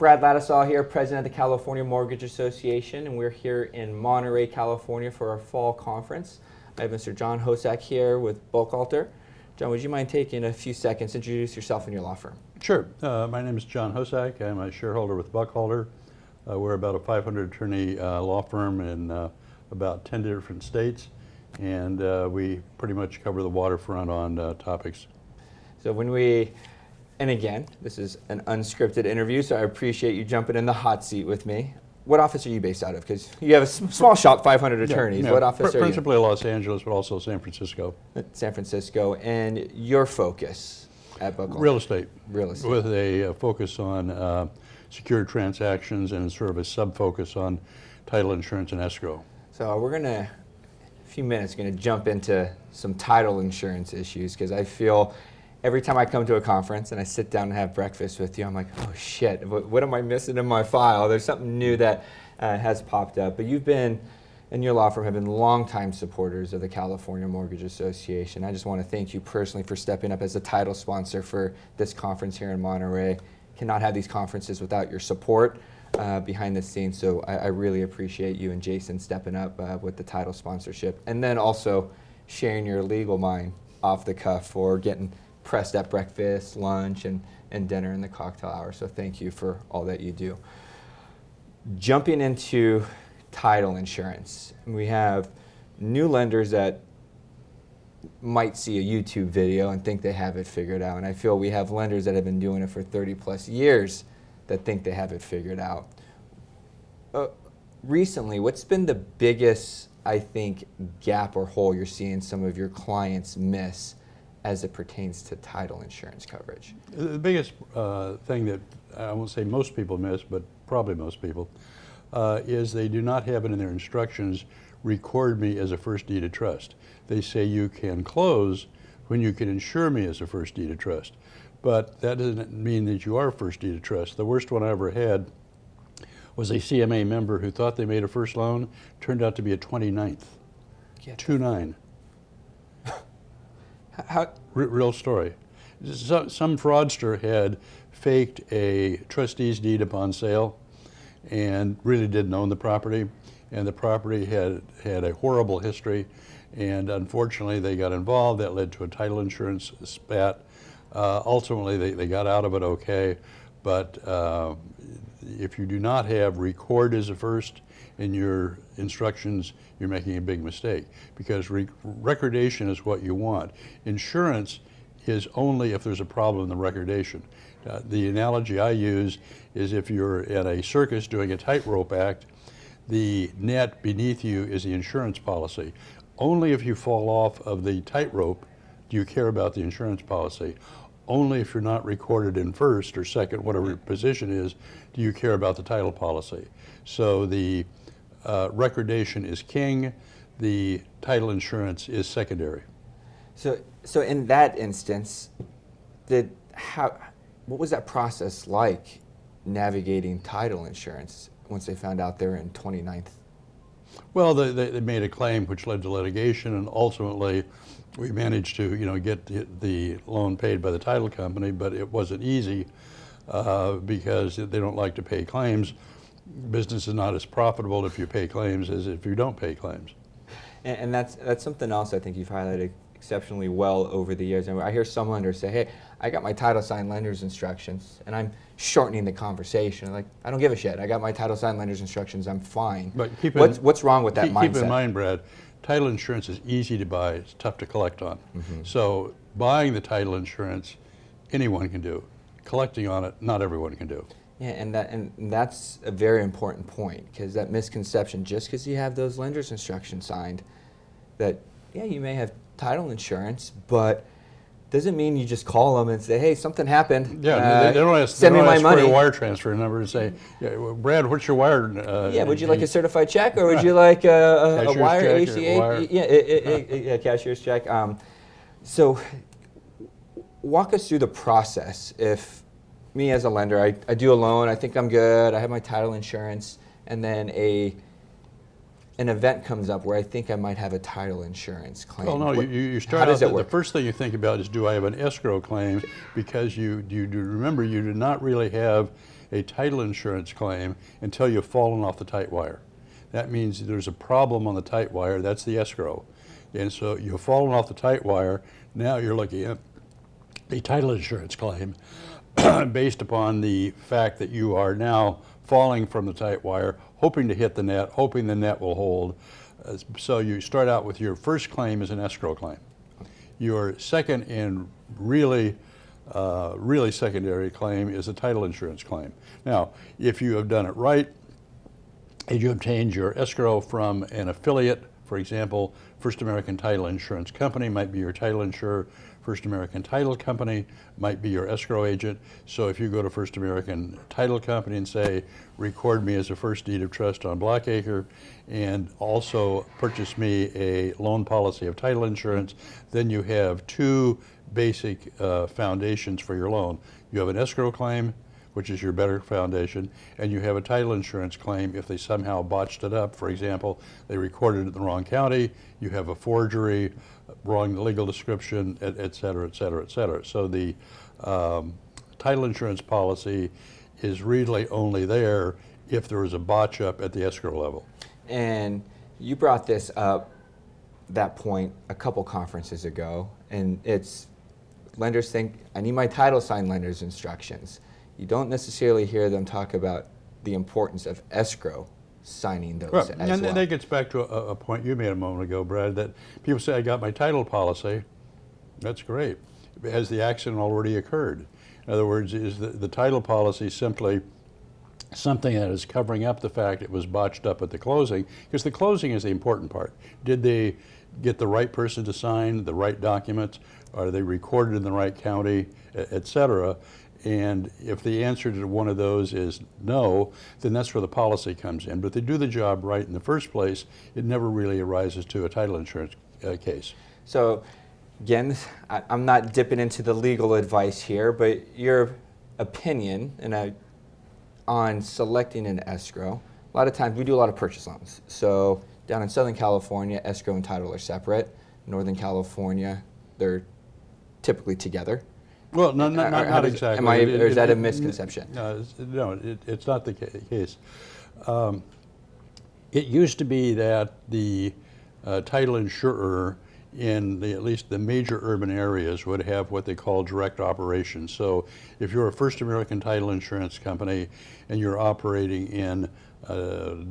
Brad Laddusaw here, president of the California Mortgage Association, and we're here in Monterey, California for our fall conference. I have Mr. John Hosack here with Buchalter. John, would you mind taking a few seconds to introduce yourself and your law firm? Sure. My name is John Hosack. I'm a shareholder with Buchalter. We're about a 500 attorney law firm in about 10 different states, and we pretty much cover the waterfront on topics. So and again, this is an unscripted interview, so I appreciate you jumping in the hot seat with me. What office are you based out of? Because you have a small shop, 500 attorneys. Yeah. What office are you? Principally Los Angeles, but also San Francisco. San Francisco. And your focus at Buchalter? Real estate. Real estate. With a focus on secured transactions and sort of a sub-focus on title insurance and escrow. So we're going to, a few minutes, going to jump into some title insurance issues, because I feel every time I come to a conference and I sit down and have breakfast with you, I'm like, oh shit, what am I missing in my file? There's something new that has popped up. But you've been, and your law firm have been longtime supporters of the California Mortgage Association. I just want to thank you personally for stepping up as a title sponsor for this conference here in Monterey. Cannot have these conferences without your support behind the scenes. So I really appreciate you and Jason stepping up with the title sponsorship. And then also sharing your legal mind off the cuff for getting pressed at breakfast, lunch, and dinner in the cocktail hour. So thank you for all that you do. Jumping into title insurance, we have new lenders that might see a YouTube video and think they have it figured out. And I feel we have lenders that have been doing it for 30 plus years that think they have it figured out. Recently, what's been the biggest, I think, gap or hole you're seeing some of your clients miss as it pertains to title insurance coverage? The biggest thing that I won't say most people miss, but probably most people, is they do not have it in their instructions, record me as a first deed of trust. They say you can close when you can insure me as a first deed of trust. But that doesn't mean that you are first deed of trust. The worst one I ever had was a CMA member who thought they made a first loan, turned out to be a 29th. 2-9. Real story. Some fraudster had faked a trustee's deed upon sale and really didn't own the property, and the property had a horrible history, and unfortunately they got involved. That led to a title insurance spat. Ultimately they got out of it okay, but if you do not have record as a first in your instructions, you're making a big mistake, because recordation is what you want. Insurance is only if there's a problem in the recordation. The analogy I use is if you're at a circus doing a tightrope act, the net beneath you is the insurance policy. Only if you fall off of the tightrope do you care about the insurance policy. Only if you're not recorded in first or second, whatever your position is, do you care about the title policy. So the recordation is king, the title insurance is secondary. So in that instance, what was that process like navigating title insurance once they found out they're in 29th? Well, they made a claim which led to litigation, and ultimately we managed to get the loan paid by the title company, but it wasn't easy because they don't like to pay claims. Business is not as profitable if you pay claims as if you don't pay claims. And that's something else I think you've highlighted exceptionally well over the years. And I hear some lenders say, hey, I got my title signed lender's instructions, and I'm shortening the conversation. Like, I don't give a shit. I got my title signed lender's instructions. I'm fine. But what's wrong with that mindset? Keep in mind, Brad, title insurance is easy to buy. It's tough to collect on. Mm-hmm. So buying the title insurance, anyone can do. Collecting on it, not everyone can do. Yeah, and that's a very important point, because that misconception, just because you have those lender's instructions signed, that, yeah, you may have title insurance, but doesn't mean you just call them and say, hey, something happened. Yeah, they don't ask, send me my money. For a wire transfer number and say, yeah, well, Brad, what's your wire? Yeah, would you like a certified check, or would you like a wire, ACH? Yeah, cashier's check. So walk us through the process. If me as a lender, I do a loan, I think I'm good, I have my title insurance, and then an event comes up where I think I might have a title insurance claim. Well, no, you start out, the first thing you think about is, do I have an escrow claim? Because you do remember, you do not really have a title insurance claim until you've fallen off the tight wire. That means there's a problem on the tight wire, that's the escrow. And so you've fallen off the tight wire, now you're looking at a title insurance claim based upon the fact that you are now falling from the tight wire, hoping to hit the net, hoping the net will hold. So you start out with your first claim as an escrow claim. Your second and really secondary claim is a title insurance claim. Now, if you have done it right, and you obtained your escrow from an affiliate, for example, First American Title Insurance Company might be your title insurer, First American Title Company might be your escrow agent. So if you go to First American Title Company and say, record me as a first deed of trust on Blackacre and also purchase me a loan policy of title insurance, then you have two basic foundations for your loan. You have an escrow claim, which is your better foundation, and you have a title insurance claim if they somehow botched it up. For example, they recorded it in the wrong county, you have a forgery, wrong legal description, et cetera, et cetera, et cetera. So the title insurance policy is really only there if there is a botch up at the escrow level. And you brought this up, that point, a couple conferences ago, and it's lenders think, I need my title signed lender's instructions. You don't necessarily hear them talk about the importance of escrow signing those as well. And that gets back to a point you made a moment ago, Brad, that people say, I got my title policy. That's great. Has the accident already occurred? In other words, is the title policy simply something that is covering up the fact it was botched up at the closing? Because the closing is the important part. Did they get the right person to sign the right documents? Are they recorded in the right county, et cetera? And if the answer to one of those is no, then that's where the policy comes in. But if they do the job right in the first place, it never really arises to a title insurance case. So again, I'm not dipping into the legal advice here, but your opinion on selecting an escrow. A lot of times we do a lot of purchase loans. So down in Southern California, escrow and title are separate. Northern California, they're typically together. Well, not exactly. Or is that a misconception? No, it's not the case. It used to be that the title insurer in at least the major urban areas would have what they call direct operations. So if you're a First American Title Insurance Company and you're operating in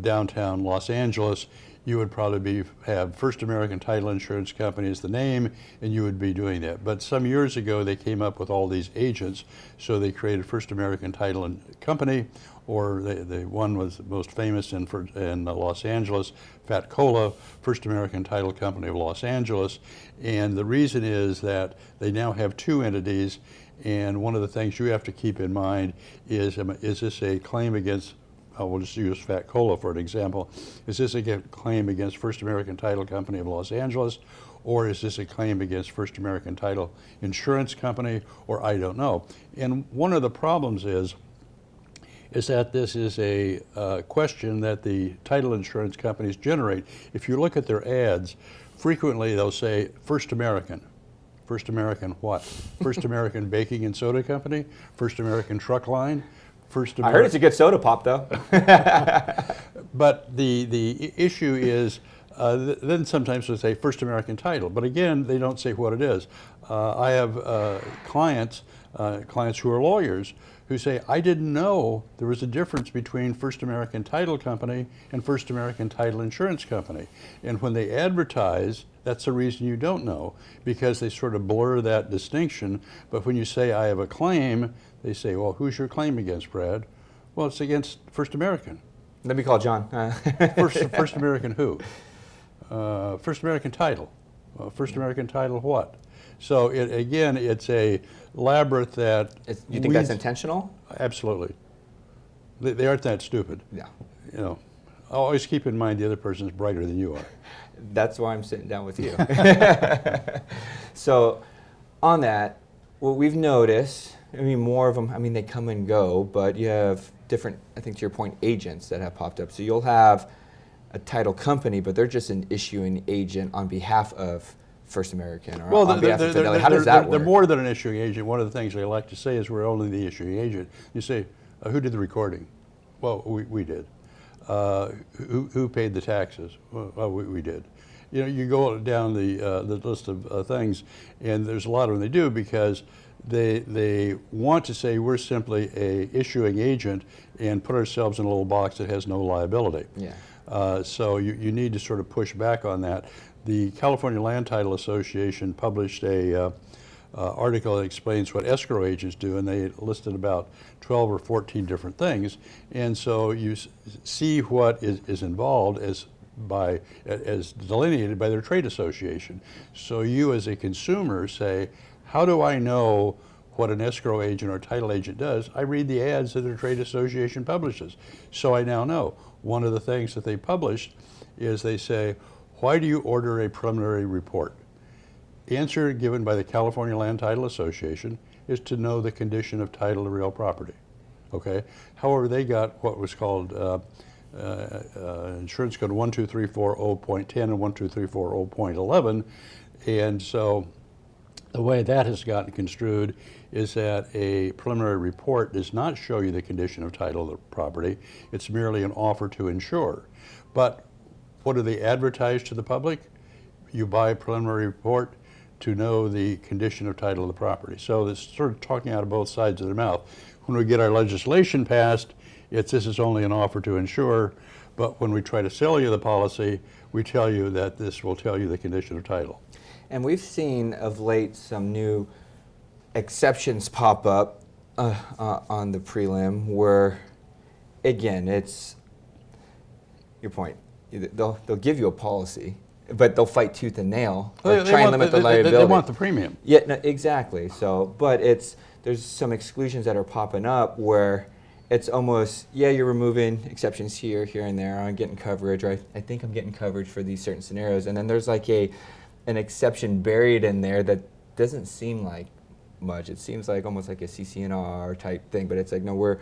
downtown Los Angeles, you would probably have First American Title Insurance Company as the name, and you would be doing that. But some years ago, they came up with all these agents, so they created First American Title Company, or the one was most famous in Los Angeles, Fat Cola, First American Title Company of Los Angeles. And the reason is that they now have two entities, and one of the things you have to keep in mind is this a claim against, we'll just use Fat Cola for an example. Is this a claim against First American Title Company of Los Angeles, or is this a claim against First American Title Insurance Company, or I don't know. And one of the problems is that this is a question that the title insurance companies generate. If you look at their ads, frequently they'll say First American. First American what? First American Baking and Soda Company? First American Truck Line? I heard it's a good soda pop, though. But the issue is, then sometimes they say First American Title, but again, they don't say what it is. I have clients who are lawyers who say, I didn't know there was a difference between First American Title Company and First American Title Insurance Company. And when they advertise, that's the reason you don't know, because they sort of blur that distinction. But when you say, I have a claim, they say, well, who's your claim against, Brad? Well, it's against First American. Let me call John. First American who? First American Title. First American Title what? So again, it's a labyrinth that... You think that's intentional? Absolutely. They aren't that stupid. Yeah. You know, always keep in mind the other person's brighter than you are. That's why I'm sitting down with you. So on that, what we've noticed, more of them, they come and go, but you have different, I think to your point, agents that have popped up. So you'll have a title company, but they're just an issuing agent on behalf of First American or on behalf of Fidelity. How does that work? They're more than an issuing agent. One of the things they like to say is we're only the issuing agent. You say, Who did the recording? Well, we did. Who paid the taxes? Well, we did. You know, you go down the list of things, and there's a lot of them they do because they want to say we're simply a issuing agent and put ourselves in a little box that has no liability. Yeah. So you need to sort of push back on that. The California Land Title Association published a article that explains what escrow agents do, and they listed about 12 or 14 different things. And so you see what is involved as delineated by their trade association. So you as a consumer say, how do I know what an escrow agent or title agent does? I read the ads that their trade association publishes. So I now know. One of the things that they published is they say, why do you order a preliminary report? The answer given by the California Land Title Association is to know the condition of title to real property. Okay. However, they got what was called insurance code 12340.10 and 12340.11, and so the way that has gotten construed is that a preliminary report does not show you the condition of title of the property. It's merely an offer to insure. But what do they advertise to the public? You buy a preliminary report to know the condition of title of the property. So it's sort of talking out of both sides of their mouth. When we get our legislation passed, this is only an offer to insure, but when we try to sell you the policy, we tell you that this will tell you the condition of title. And we've seen of late some new exceptions pop up on the prelim where, again, it's your point. They'll give you a policy, but they'll fight tooth and nail, try and limit the liability. They want the premium. Yeah, no, exactly. So, but there's some exclusions that are popping up where it's almost, yeah, you're removing exceptions here, and there. I'm getting coverage, or I think I'm getting coverage for these certain scenarios, and then there's like an exception buried in there that doesn't seem like much. It seems like almost like a CC&R type thing, but it's like, no,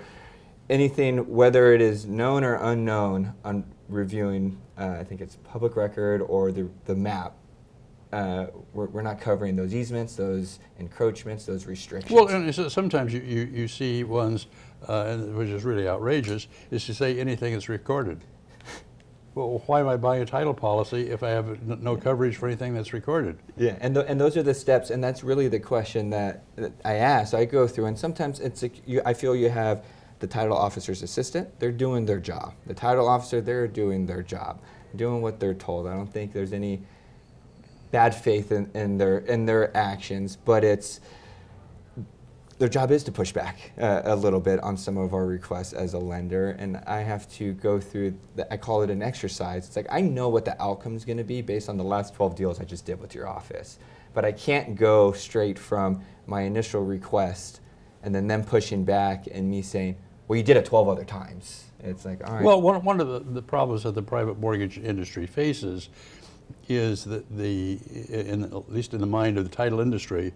anything, whether it is known or unknown, on reviewing, I think it's public record or the map, we're not covering those easements, those encroachments, those restrictions. Well, and so sometimes you see ones, which is really outrageous, is to say anything that's recorded. Well, why am I buying a title policy if I have no coverage for anything that's recorded? Yeah, and those are the steps, and that's really the question that I ask. I go through, and sometimes I feel you have the title officer's assistant. They're doing their job. The title officer, they're doing their job, doing what they're told. I don't think there's any bad faith in their actions, but their job is to push back a little bit on some of our requests as a lender, and I have to go through, I call it an exercise. It's like, I know what the outcome is going to be based on the last 12 deals I just did with your office, but I can't go straight from my initial request and then them pushing back and me saying, well, you did it 12 other times. It's like, all right. Well, one of the problems that the private mortgage industry faces is that at least in the mind of the title industry,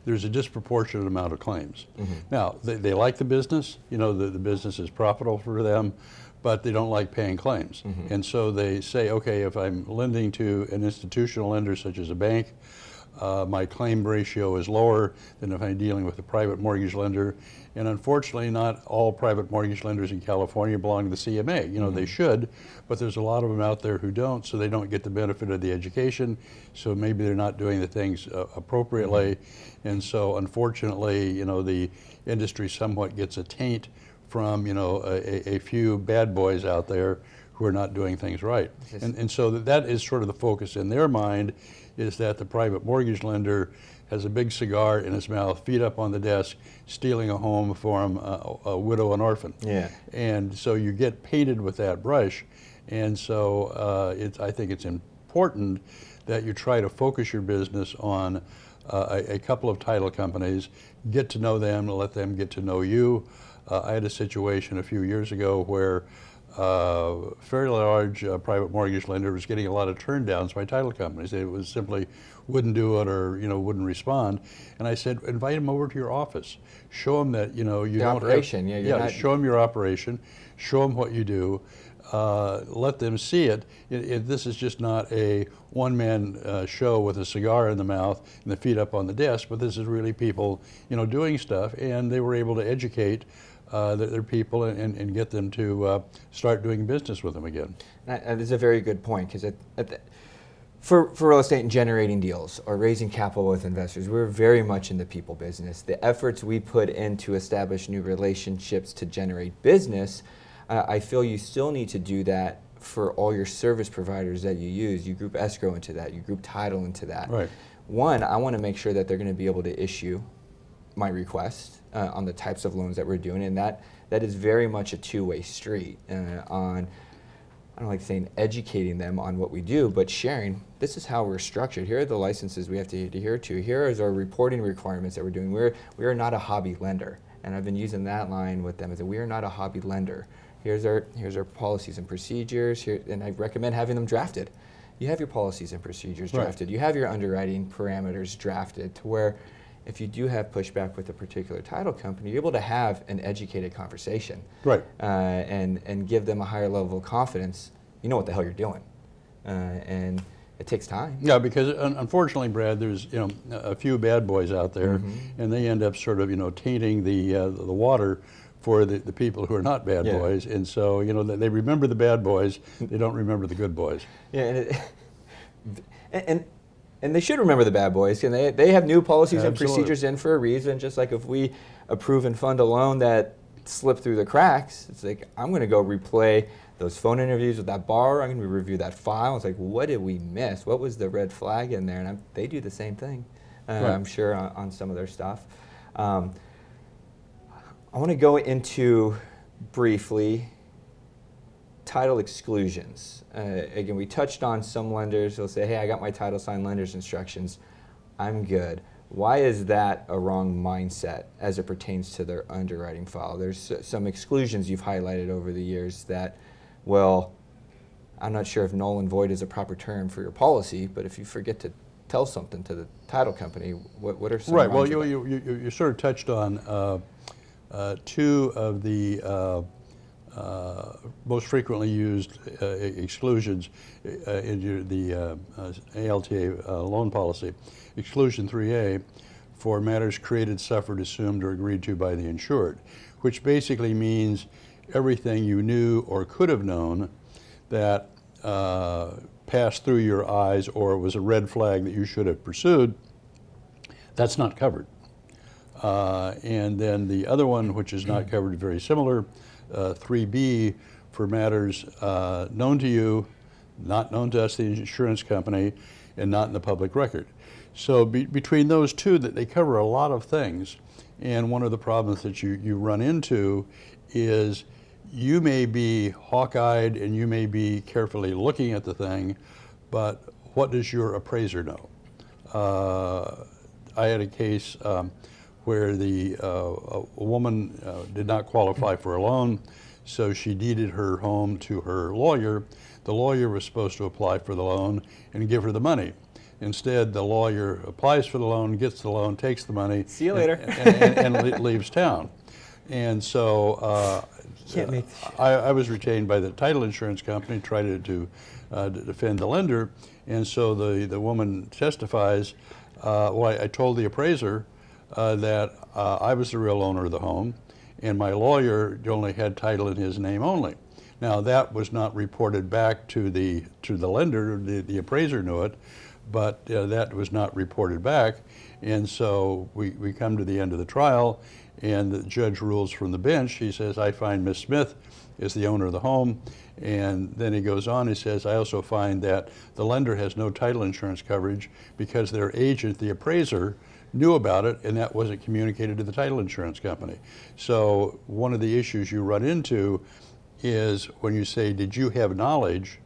there's a disproportionate amount of claims. Mm-hmm. Now, they like the business, the business is profitable for them, but they don't like paying claims. Mm-hmm. And so they say, okay, if I'm lending to an institutional lender such as a bank, my claim ratio is lower than if I'm dealing with a private mortgage lender. And unfortunately, not all private mortgage lenders in California belong to the CMA. Mm-hmm. They should, but there's a lot of them out there who don't, so they don't get the benefit of the education, so maybe they're not doing the things appropriately. Mm-hmm. And so unfortunately, the industry somewhat gets a taint from, a few bad boys out there who are not doing things right. And so that is sort of the focus in their mind, is that the private mortgage lender has a big cigar in his mouth, feet up on the desk, stealing a home from a widow and orphan. Yeah. And so you get painted with that brush. And so I think it's important that you try to focus your business on a couple of title companies, get to know them, and let them get to know you. I had a situation a few years ago where fairly large private mortgage lender was getting a lot of turn downs by title companies. They was simply wouldn't do it or wouldn't respond. And I said, invite them over to your office. Show them that you don't operation. Show them your operation. Show them what you do. Let them see it. This is just not a one-man show with a cigar in the mouth and the feet up on the desk, but this is really people doing stuff. And they were able to educate their people and get them to start doing business with them again. That is a very good point, because for real estate and generating deals or raising capital with investors, we're very much in the people business. The efforts we put in to establish new relationships to generate business, I feel you still need to do that for all your service providers that you use. You group escrow into that, you group title into that. Right. One, I want to make sure that they're going to be able to issue my request on the types of loans that we're doing, and that is very much a two-way street on, I don't like saying educating them on what we do, but sharing, this is how we're structured. Here are the licenses we have to adhere to. Here is our reporting requirements that we're doing. We are not a hobby lender. And I've been using that line with them, is that we are not a hobby lender. Here's our policies and procedures, and I recommend having them drafted. You have your policies and procedures drafted. Right. You have your underwriting parameters drafted, to where if you do have pushback with a particular title company, you're able to have an educated conversation, right? And give them a higher level of confidence. You know what the hell you're doing, and it takes time. Yeah, because unfortunately, Brad, there's a few bad boys out there, and they end up sort of tainting the water for the people who are not bad boys, and so they remember the bad boys, they don't remember the good boys. Yeah, and they should remember the bad boys, and they have new policies and procedures in for a reason. Just like if we approve and fund a loan that slipped through the cracks, it's like, I'm going to go replay those phone interviews with that borrower. I'm going to review that file. It's like, what did we miss? What was the red flag in there? And they do the same thing, I'm sure, on some of their stuff. I want to go into briefly title exclusions. Again, we touched on some lenders will say, hey, I got my title signed lender's instructions, I'm good. Why is that a wrong mindset as it pertains to their underwriting file? There's some exclusions you've highlighted over the years that, well, I'm not sure if null and void is a proper term for your policy, but if you forget to tell something to the title company, what are some? Right, well, you sort of touched on two of the most frequently used exclusions in the ALTA loan policy. Exclusion 3A, for matters created, suffered, assumed, or agreed to by the insured, which basically means everything you knew or could have known that passed through your eyes or was a red flag that you should have pursued, that's not covered. And then the other one, which is not covered, very similar, 3B, for matters known to you, not known to us, the insurance company, and not in the public record. So between those two, that they cover a lot of things. And one of the problems that you run into is you may be hawk-eyed and you may be carefully looking at the thing, but what does your appraiser know? I had a case where a woman did not qualify for a loan, so she deeded her home to her lawyer. The lawyer was supposed to apply for the loan and give her the money. Instead, the lawyer applies for the loan, gets the loan, takes the money, see you later, and leaves town. And so I was retained by the title insurance company, tried to defend the lender, and so the woman testifies, well, I told the appraiser that I was the real owner of the home, and my lawyer only had title in his name only. Now, that was not reported back to the lender. The appraiser knew it, but that was not reported back. And so we come to the end of the trial, and the judge rules from the bench. He says, I find Ms. Smith is the owner of the home. And then he goes on, he says, I also find that the lender has no title insurance coverage because their agent, the appraiser, knew about it, and that wasn't communicated to the title insurance company. So one of the issues you run into is when you say, did you have knowledge?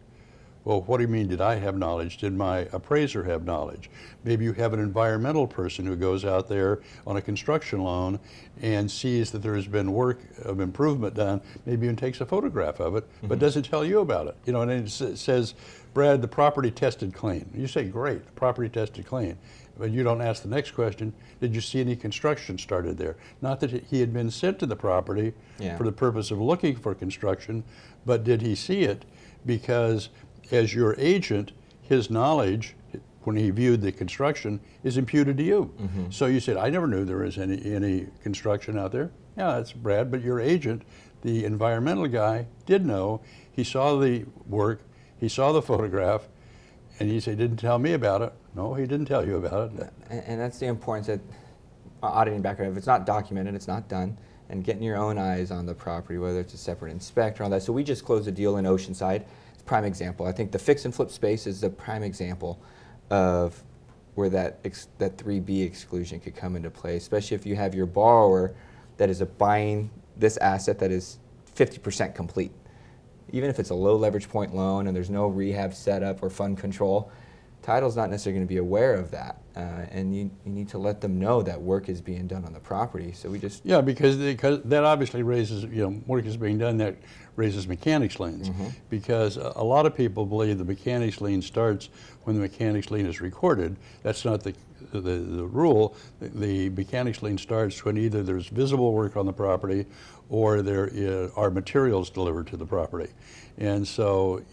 Well, what do you mean, did I have knowledge? Did my appraiser have knowledge? Maybe you have an environmental person who goes out there on a construction loan and sees that there has been work of improvement done, maybe even takes a photograph of it, but doesn't tell you about it. And it says, Brad, the property tested clean. You say, great, the property tested clean. But you don't ask the next question, did you see any construction started there? Not that he had been sent to the property for the purpose of looking for construction, but did he see it? Because as your agent, his knowledge, when he viewed the construction, is imputed to you. So you said, I never knew there was any construction out there. Yeah, that's Brad, but your agent, the environmental guy, did know. He saw the work, he saw the photograph, and he said, didn't tell me about it. No, he didn't tell you about it. And that's the importance of auditing background. If it's not documented, it's not done. And getting your own eyes on the property, whether it's a separate inspector, all that. So we just closed a deal in Oceanside. It's a prime example. I think the fix and flip space is the prime example of where that 3B exclusion could come into play, especially if you have your borrower that is buying this asset that is 50% complete. Even if it's a low leverage point loan and there's no rehab setup or fund control, title's not necessarily going to be aware of that. And you need to let them know that work is being done on the property. So we just... Yeah, because that obviously raises, work is being done, that raises mechanics liens. Because a lot of people believe the mechanics lien starts when the mechanics lien is recorded. That's not the rule. The mechanics lien starts when either there's visible work on the property or there are materials delivered to the property. And so,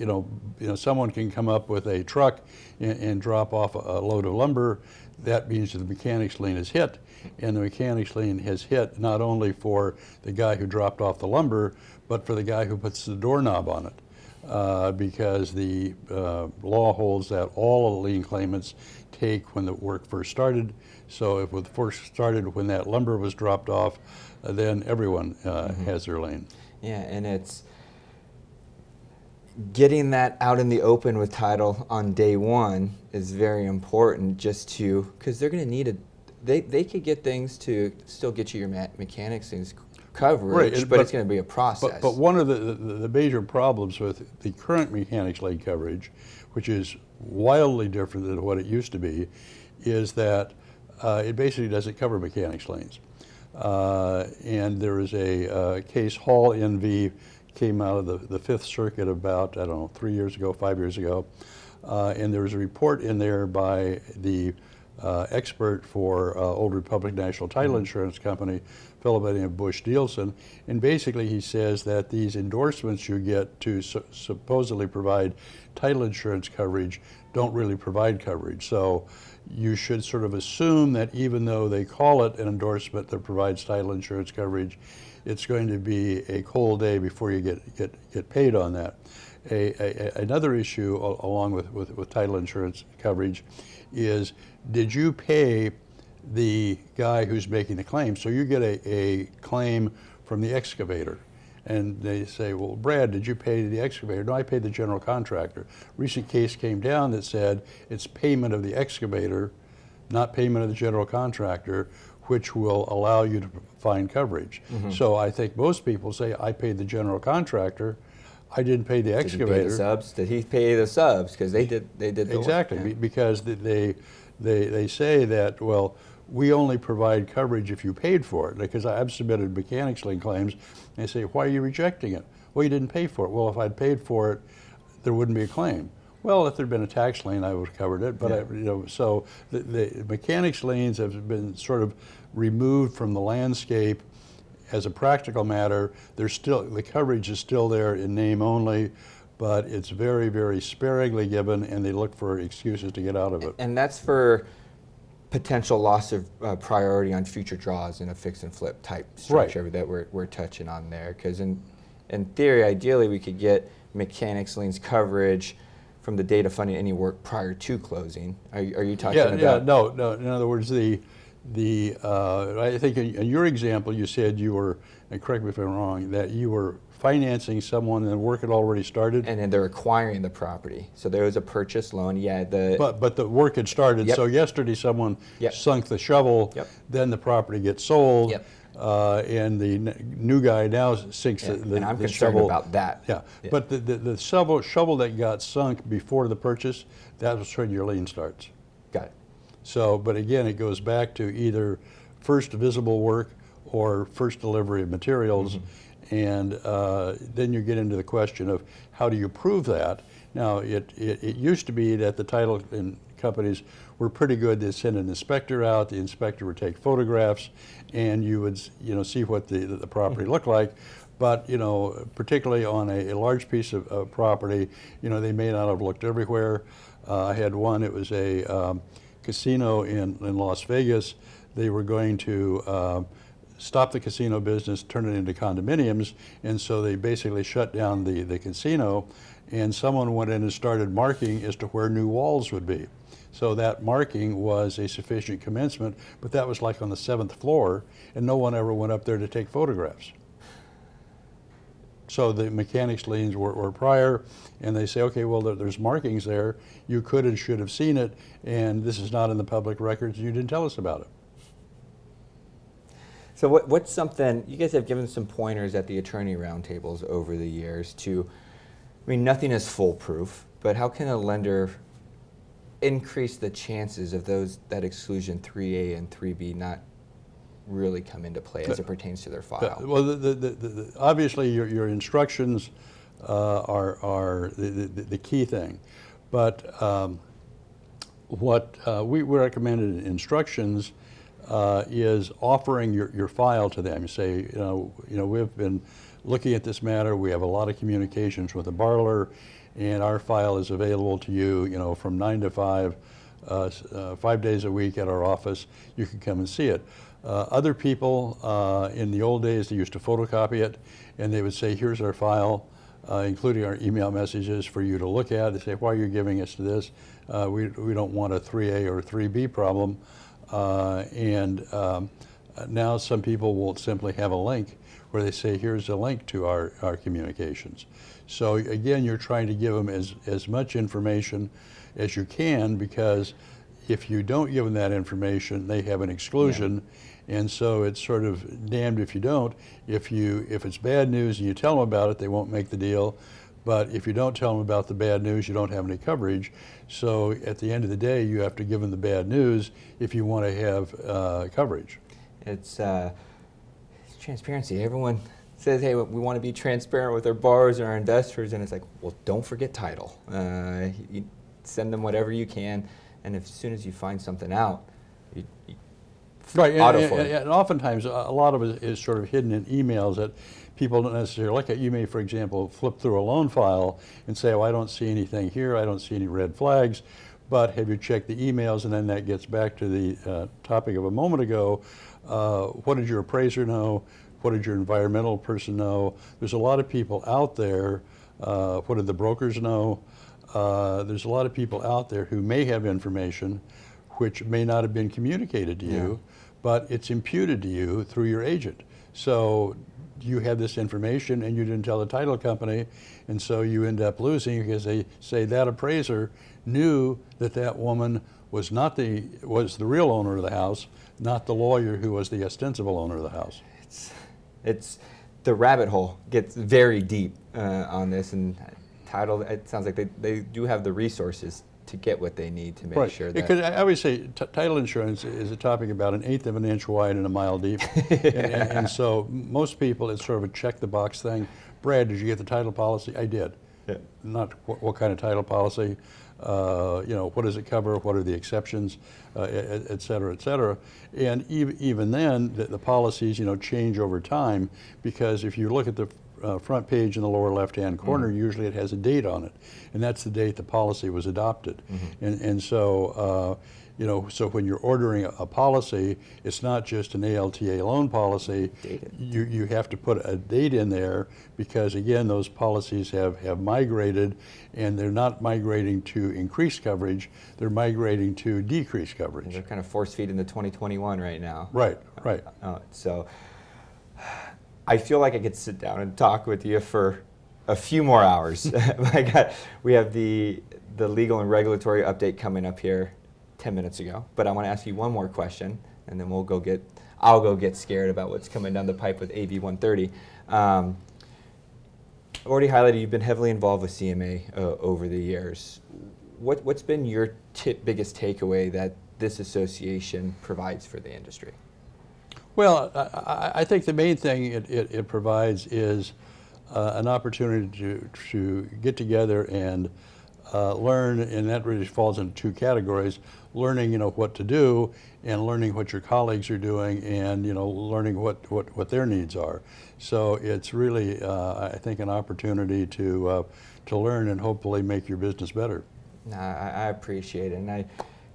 someone can come up with a truck and drop off a load of lumber. That means that the mechanics lien is hit, and the mechanics lien has hit not only for the guy who dropped off the lumber, but for the guy who puts the doorknob on it. Because the law holds that all lien claimants take when the work first started. So if it first started when that lumber was dropped off, then everyone has their lien. Yeah, and it's getting that out in the open with title on day one is very important, just to, because they're going to need they could get things to still get you your mechanics things coverage, right, but it's going to be a process. But one of the major problems with the current mechanics lien coverage, which is wildly different than what it used to be, is that it basically doesn't cover mechanics liens. And there is a case, Hall NV, came out of the Fifth Circuit about, 3 years ago, 5 years ago. And there was a report in there by the expert for Old Republic National Title Insurance Company, fellow by the name of Bush Nielsen. And basically he says that these endorsements you get to supposedly provide title insurance coverage don't really provide coverage. So you should sort of assume that even though they call it an endorsement that provides title insurance coverage, it's going to be a cold day before you get paid on that. Another issue along with title insurance coverage is, did you pay the guy who's making the claim? So you get a claim from the excavator, and they say, well, Brad, did you pay the excavator? No, I paid the general contractor. Recent case came down that said it's payment of the excavator, not payment of the general contractor, which will allow you to find coverage. So I think most people say, I paid the general contractor, I didn't pay the excavator. Did he pay the subs? Did he pay the subs? Because they did the exactly, work. Yeah. Because they say that, well, we only provide coverage if you paid for it. Because I've submitted mechanics lien claims, and they say, why are you rejecting it? Well, you didn't pay for it. Well, if I'd paid for it, there wouldn't be a claim. Well, if there'd been a tax lien, I would have covered it. But Yeah. So the mechanics liens have been sort of removed from the landscape as a practical matter. The coverage is still there in name only, but it's very, very sparingly given, and they look for excuses to get out of it. And that's for potential loss of priority on future draws in a fix and flip type structure that we're touching on there. Because in theory, ideally, we could get mechanics liens coverage from the date of funding any work prior to closing. Are you talking about? Yeah, no. In other words, I think in your example, you said you were, and correct me if I'm wrong, that you were financing someone and the work had already started. And then they're acquiring the property. So there was a purchase loan. Yeah. But the work had started. Yep. So yesterday someone Yep. sunk the shovel. Yep. Then the property gets sold. Yep. And the new guy now sinks the and I'm the concerned shovel. about that. Yeah. But the shovel that got sunk before the purchase, that was when your lien starts. Got it. So, but again, it goes back to either first visible work or first delivery of materials. And then you get into the question of how do you prove that? Now, it used to be that the title companies were pretty good. They'd send an inspector out. The inspector would take photographs, and you would see what the property looked like. But particularly on a large piece of property, they may not have looked everywhere. I had one. It was a casino in Las Vegas. They were going to stop the casino business, turn it into condominiums, and so they basically shut down the casino, and someone went in and started marking as to where new walls would be. So that marking was a sufficient commencement, but that was like on the 7th floor, and no one ever went up there to take photographs. So the mechanics liens were prior, and they say, okay, well, there's markings there. You could and should have seen it, and this is not in the public records, and you didn't tell us about it. So what's something, you guys have given some pointers at the attorney roundtables over the years to, I mean, nothing is foolproof, but how can a lender increase the chances of that exclusion 3A and 3B not really come into play as it pertains to their file? Well, obviously your instructions are the key thing, but what we recommend in instructions is offering your file to them. You say, you know, we've been looking at this matter. We have a lot of communications with the borrower, and our file is available to you, you know, from 9 to 5, 5 days a week at our office. You can come and see it. Other people, in the old days, they used to photocopy it, and they would say, here's our file, including our email messages for you to look at. They say, why are you giving us to this? We don't want a 3A or 3B problem. Now some people will simply have a link where they say, here's a link to our communications. So again, you're trying to give them as much information as you can, because if you don't give them that information, they have an exclusion. Yeah. And so it's sort of damned if you don't. If it's bad news and you tell them about it, they won't make the deal. But if you don't tell them about the bad news, you don't have any coverage. So at the end of the day, you have to give them the bad news if you want to have coverage. It's transparency. Everyone says, hey, we want to be transparent with our borrowers and our investors, and it's like, well, don't forget title. You send them whatever you can, and as soon as you find something out, you right, and oftentimes a lot of it is sort of hidden in emails that people don't necessarily look at. You may, for example, flip through a loan file and say, oh, I don't see anything here, I don't see any red flags, but have you checked the emails? And then that gets back to the topic of a moment ago. What did your appraiser know? What did your environmental person know? There's a lot of people out there. What did the brokers know? There's a lot of people out there who may have information which may not have been communicated to you, but it's imputed to you through your agent. So you have this information and you didn't tell the title company, and so you end up losing because they say that appraiser knew that woman was the real owner of the house, not the lawyer who was the ostensible owner of the house. It's the rabbit hole gets very deep on this, and title, it sounds like they do have the resources to get what they need to make sure that. Because I always say title insurance is a topic about 1/8 of an inch wide and a mile deep. and so most people, it's sort of a check the box thing. Brad, did you get the title policy? I did. Yeah. Not what kind of title policy, you know, what does it cover, what are the exceptions, et cetera, et cetera. And even then, the policies, you know, change over time, because if you look at the front page in the lower left-hand corner, usually it has a date on it, and that's the date the policy was adopted. And so, you know, so when you're ordering a policy, it's not just an ALTA loan policy. You have to put a date in there, because again, those policies have migrated, and they're not migrating to increase coverage, they're migrating to decrease coverage. And they're kind of force-feed into 2021 right now. Right. So I feel like I could sit down and talk with you for a few more hours. We have the legal and regulatory update coming up here 10 minutes ago, but I want to ask you one more question, and then I'll go get scared about what's coming down the pipe with AB 130. I've already highlighted you've been heavily involved with CMA over the years. What's been your biggest takeaway that this association provides for the industry? Well, I think the main thing it provides is an opportunity to get together and learn, and that really falls into two categories: learning, you know, what to do, and learning what your colleagues are doing, and, you know, learning what their needs are. So it's really, I think, an opportunity to learn and hopefully make your business better. I appreciate it, and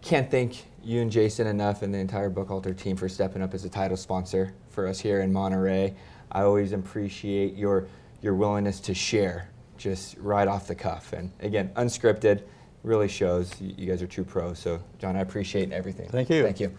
can't thank you and Jason enough and the entire Buchalter team for stepping up as a title sponsor for us here in Monterey. I always appreciate your willingness to share just right off the cuff. And again, unscripted really shows you guys are true pros. So John, I appreciate everything. Thank you. Thank you.